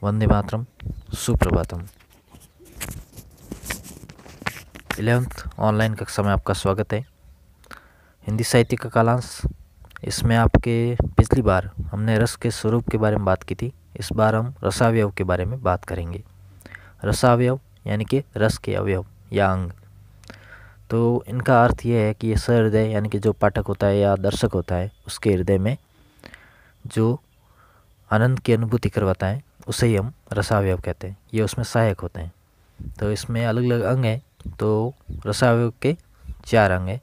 Vande Mataram, Suprabhatam. 11th online कक्षा में आपका स्वागत है। हिंदी साहित्य का कालांश। इसमें आपके पिछली बार हमने रस के स्वरूप के बारे में बात की थी। इस बार हम रसावयव के बारे में बात करेंगे। रसावयव यानी कि रस के अवयव या अंग। तो इनका अर्थ यह है कि ये सहृदय यानी कि जो पाठक होता है या दर्शक होता है उसके हृदय में जो आनंद की अनुभूति करवाता है उसे ही हम रसावयव कहते हैं। ये उसमें सहायक होते हैं। तो इसमें अलग अलग अंग हैं। तो रसावयव के 4 अंग हैं।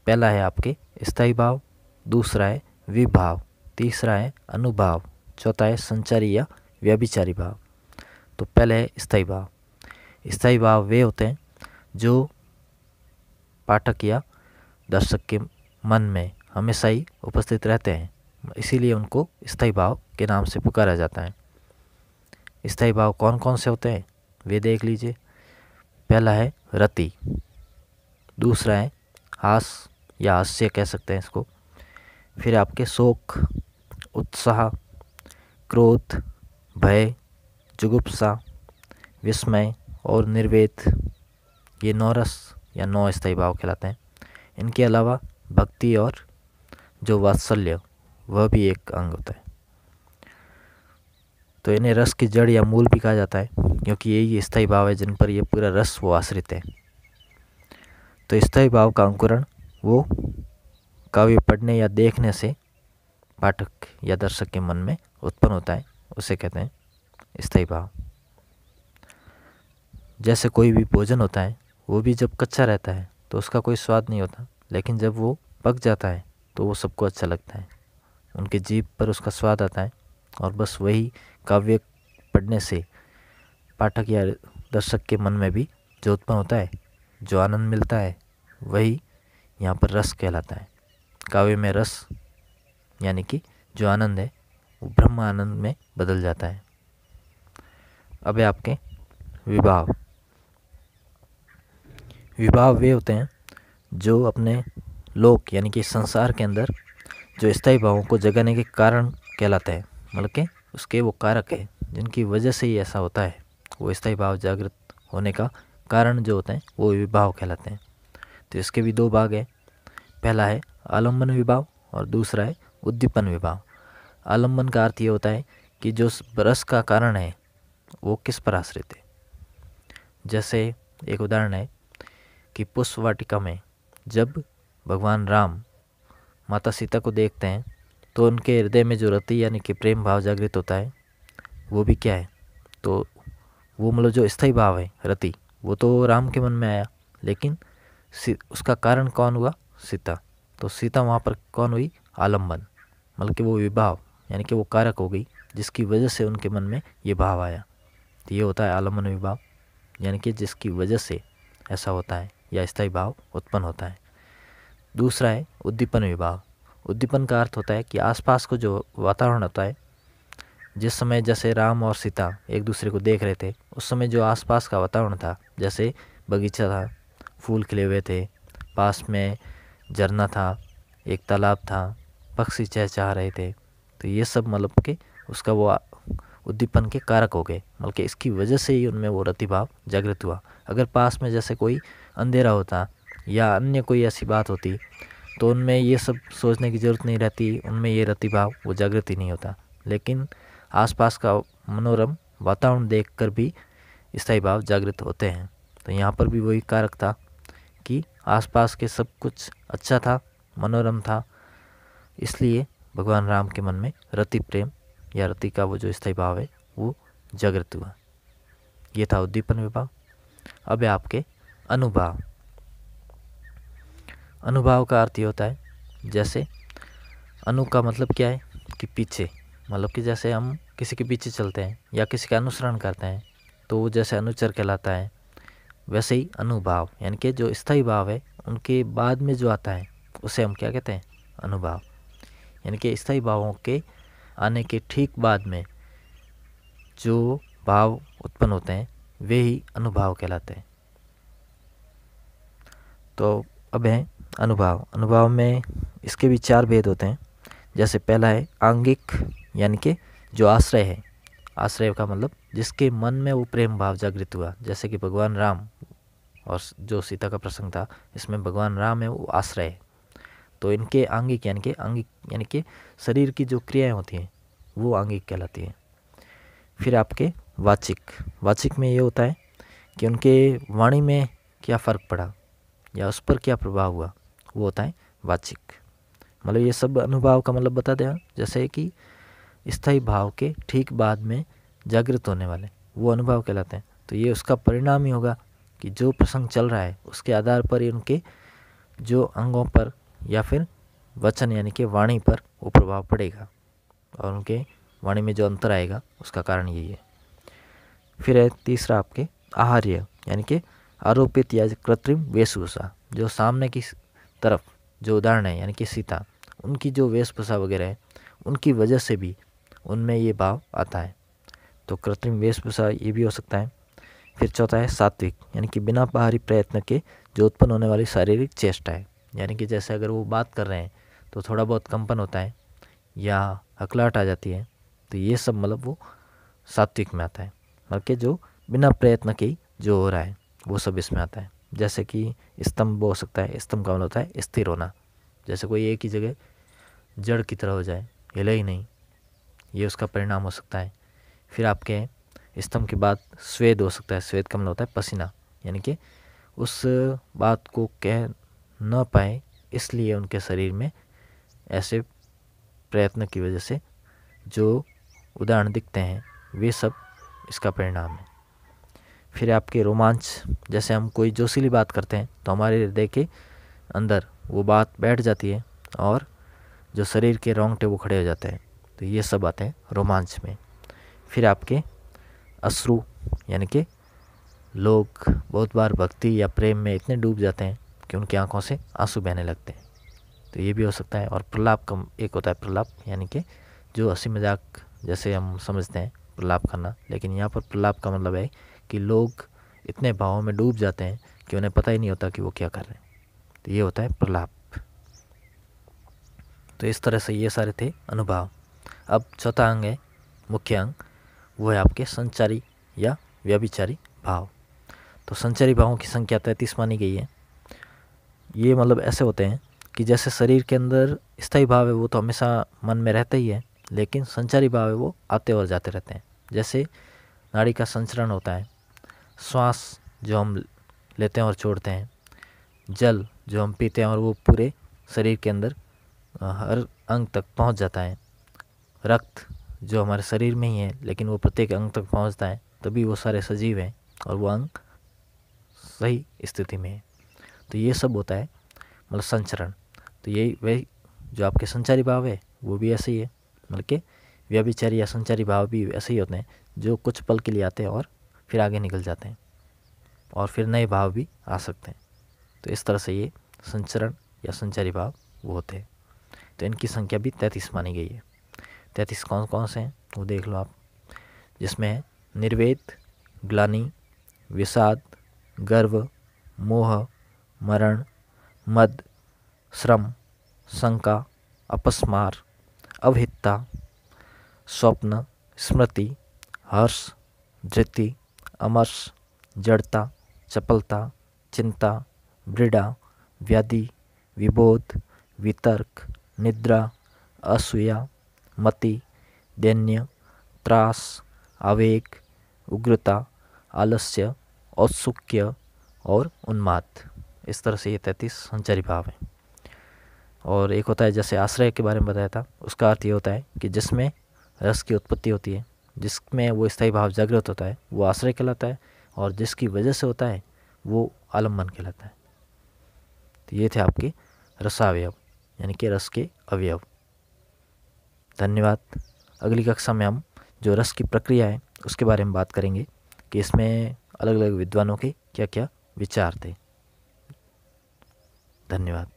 पहला है आपके स्थायी भाव, दूसरा है विभाव, तीसरा है अनुभाव, चौथा है संचारी या व्यभिचारी भाव। तो पहले है स्थायी भाव। स्थायी भाव वे होते हैं जो पाठक या दर्शक के मन में हमेशा ही उपस्थित रहते हैं, इसीलिए उनको स्थायी भाव के नाम से पुकारा जाता है। स्थायी भाव कौन कौन से होते हैं वे देख लीजिए। पहला है रति, दूसरा है हास या हास्य कह सकते हैं इसको, फिर आपके शोक, उत्साह, क्रोध, भय, जुगुप्सा, विस्मय और निर्वेद। ये 9 रस या 9 स्थायी भाव कहलाते हैं। इनके अलावा भक्ति और जो वात्सल्य वह भी एक अंग होता है। तो इन्हें रस की जड़ या मूल भी कहा जाता है, क्योंकि यही स्थायी भाव है जिन पर यह पूरा रस वो आश्रित है। तो स्थायी भाव का अंकुरण वो काव्य पढ़ने या देखने से पाठक या दर्शक के मन में उत्पन्न होता है, उसे कहते हैं स्थायी भाव। जैसे कोई भी भोजन होता है वो भी जब कच्चा रहता है तो उसका कोई स्वाद नहीं होता, लेकिन जब वो पक जाता है तो वो सबको अच्छा लगता है, उनके जीभ पर उसका स्वाद आता है। और बस वही काव्य पढ़ने से पाठक या दर्शक के मन में भी जो उत्पन्न होता है, जो आनंद मिलता है, वही यहाँ पर रस कहलाता है। काव्य में रस यानी कि जो आनंद है वो ब्रह्म आनंद में बदल जाता है। अब है आपके विभाव। विभाव वे होते हैं जो अपने लोक यानी कि संसार के अंदर जो स्थायी भावों को जगाने के कारण कहलाते हैं, मतलब कि उसके वो कारक है जिनकी वजह से ही ऐसा होता है। वो स्थायी भाव जागृत होने का कारण जो होते हैं वो विभाव कहलाते हैं। तो इसके भी 2 भाग हैं। पहला है आलम्बन विभाव और दूसरा है उद्दीपन विभाव। आलम्बन का अर्थ ये होता है कि जो रस का कारण है वो किस पर आश्रित है। जैसे एक उदाहरण है कि पुष्प वाटिका में जब भगवान राम माता सीता को देखते हैं तो उनके हृदय में जो रति यानी कि प्रेम भाव जागृत होता है वो भी क्या है, तो वो मतलब जो स्थायी भाव है रति, वो तो राम के मन में आया, लेकिन उसका कारण कौन हुआ, सीता। तो सीता वहाँ पर कौन हुई, आलम्बन, मतलब कि वो विभाव यानी कि वो कारक हो गई जिसकी वजह से उनके मन में ये भाव आया। तो ये होता है आलम्बन विभाव, यानी कि जिसकी वजह से ऐसा होता है या स्थायी भाव उत्पन्न होता है। दूसरा है उद्दीपन विभाव। उद्दीपन का अर्थ होता है कि आसपास को जो वातावरण होता है, जिस समय जैसे राम और सीता एक दूसरे को देख रहे थे उस समय जो आसपास का वातावरण था, जैसे बगीचा था, फूल खिले हुए थे, पास में झरना था, एक तालाब था, पक्षी चहचहा रहे थे, तो ये सब मतलब कि उसका वो उद्दीपन के कारक हो गए, मतलब कि इसकी वजह से ही उनमें वो रतिभाव जागृत हुआ। अगर पास में जैसे कोई अंधेरा होता या अन्य कोई ऐसी बात होती तो उनमें ये सब सोचने की ज़रूरत नहीं रहती, उनमें ये रतिभाव वो जागृत ही नहीं होता। लेकिन आसपास का मनोरम वातावरण देखकर भी स्थायी भाव जागृत होते हैं। तो यहाँ पर भी वही कारक था कि आसपास के सब कुछ अच्छा था, मनोरम था, इसलिए भगवान राम के मन में रति प्रेम या रति का वो जो स्थायी भाव है वो जागृत हुआ। ये था उद्दीपन विभाव। अब है आपके अनुभाव। अनुभाव का अर्थ ये होता है, जैसे अनु का मतलब क्या है कि पीछे, मतलब कि जैसे हम किसी के पीछे चलते हैं या किसी का अनुसरण करते हैं तो वो जैसे अनुचर कहलाता है, वैसे ही अनुभाव यानी कि जो स्थायी भाव है उनके बाद में जो आता है उसे हम क्या कहते हैं, अनुभाव। यानी कि स्थायी भावों के आने के ठीक बाद में जो भाव उत्पन्न होते हैं वे ही अनुभाव कहलाते हैं। तो अब है अनुभाव। अनुभाव में इसके भी 4 भेद होते हैं। जैसे पहला है आंगिक, यानी कि जो आश्रय है, आश्रय का मतलब जिसके मन में वो प्रेम भाव जागृत हुआ, जैसे कि भगवान राम और जो सीता का प्रसंग था, इसमें भगवान राम है वो आश्रय है। तो इनके आंगिक यानी कि शरीर की जो क्रियाएं होती हैं वो आंगिक कहलाती है। फिर आपके वाचिक में ये होता है कि उनके वाणी में क्या फ़र्क पड़ा या उस पर क्या प्रभाव हुआ, वो होता है वाचिक। मतलब ये सब अनुभव का मतलब बता दें, जैसे कि स्थायी भाव के ठीक बाद में जागृत होने वाले वो अनुभव कहलाते हैं। तो ये उसका परिणाम ही होगा कि जो प्रसंग चल रहा है उसके आधार पर ही उनके जो अंगों पर या फिर वचन यानी कि वाणी पर वो प्रभाव पड़ेगा, और उनके वाणी में जो अंतर आएगा उसका कारण यही है। फिर है तीसरा आपके आहार्य यानी कि आरोपित या कृत्रिम वेशभूषा। जो सामने की तरफ जो उदाहरण है यानी कि सीता, उनकी जो वेशभूषा वगैरह है उनकी वजह से भी उनमें ये भाव आता है, तो कृत्रिम वेशभूषा ये भी हो सकता है। फिर चौथा है सात्विक यानी कि बिना बाहरी प्रयत्न के जो उत्पन्न होने वाली शारीरिक चेष्टा है, यानी कि जैसे अगर वो बात कर रहे हैं तो थोड़ा बहुत कंपन होता है या हकलाहट आ जाती है, तो ये सब मतलब वो सात्विक में आता है। मतलब कि जो बिना प्रयत्न के जो हो रहा है वो सब इसमें आता है। जैसे कि स्तंभ हो सकता है, स्तंभ का मतलब होता है स्थिर होना, जैसे कोई एक ही जगह जड़ की तरह हो जाए, हिले ही नहीं, ये उसका परिणाम हो सकता है। फिर आपके स्तंभ के बाद स्वेद हो सकता है, स्वेद का मतलब होता है पसीना, यानी कि उस बात को कह न पाए इसलिए उनके शरीर में ऐसे प्रयत्न की वजह से जो उदाहरण दिखते हैं वे सब इसका परिणाम है। फिर आपके रोमांच, जैसे हम कोई जोशीली बात करते हैं तो हमारे हृदय के अंदर वो बात बैठ जाती है और जो शरीर के रोंगटे वो खड़े हो जाते हैं, तो ये सब आते हैं रोमांच में। फिर आपके अश्रु यानी कि लोग बहुत बार भक्ति या प्रेम में इतने डूब जाते हैं कि उनकी आंखों से आंसू बहने लगते हैं, तो ये भी हो सकता है। और प्रलाप का एक होता है प्रलाप, यानी कि जो हंसी मजाक जैसे हम समझते हैं प्रलाप करना, लेकिन यहाँ पर प्रलाप का मतलब है कि लोग इतने भावों में डूब जाते हैं कि उन्हें पता ही नहीं होता कि वो क्या कर रहे हैं, तो ये होता है प्रलाप। तो इस तरह से ये सारे थे अनुभव। अब चौथा अंग है, मुख्य अंग, वो है आपके संचारी या व्यभिचारी भाव। तो संचारी भावों की संख्या 33 मानी गई है। ये मतलब ऐसे होते हैं कि जैसे शरीर के अंदर स्थायी भाव है वो तो हमेशा मन में रहता ही है, लेकिन संचारी भाव है वो आते और जाते रहते हैं। जैसे नाड़ी का संचरण होता है, श्वास जो हम लेते हैं और छोड़ते हैं, जल जो हम पीते हैं और वो पूरे शरीर के अंदर हर अंग तक पहुंच जाता है, रक्त जो हमारे शरीर में ही है लेकिन वो प्रत्येक अंग तक पहुंचता है, तभी वो सारे सजीव हैं और वो अंग सही स्थिति में है। तो ये सब होता है मतलब संचरण। तो यही वही जो आपके संचारी भाव है वो भी ऐसे ही है, मतलब कि व्यभिचारी या संचारी भाव भी ऐसे ही होते हैं जो कुछ पल के लिए आते हैं और फिर आगे निकल जाते हैं और फिर नए भाव भी आ सकते हैं। तो इस तरह से ये संचरण या संचारी भाव वो होते हैं। तो इनकी संख्या भी 33 मानी गई है। 33 कौन कौन से हैं वो देख लो आप, जिसमें है निर्वेद, ग्लानि, विषाद, गर्व, मोह, मरण, मद, श्रम, शंका, अपस्मार, अवहितता, स्वप्न, स्मृति, हर्ष, धृति, अमर्ष, जड़ता, चपलता, चिंता, वृड़ा, व्याधि, विबोध, वितर्क, निद्रा, असूया, मति, दैन्य, त्रास, आवेग, उग्रता, आलस्य, औत्सुक्य और उन्माद। इस तरह से ये 33 संचारी भाव हैं। और एक होता है जैसे आश्रय के बारे में बताया था, उसका अर्थ ये होता है कि जिसमें रस की उत्पत्ति होती है, जिसमें वो स्थायी भाव जागृत होता है वो आश्रय कहलाता है, और जिसकी वजह से होता है वो आलम्बन कहलाता है। तो ये थे आपके रसावयव यानी कि रस के अवयव। धन्यवाद। अगली कक्षा में हम जो रस की प्रक्रिया है उसके बारे में बात करेंगे कि इसमें अलग अलग विद्वानों के क्या क्या विचार थे। धन्यवाद।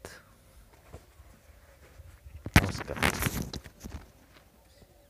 नमस्कार।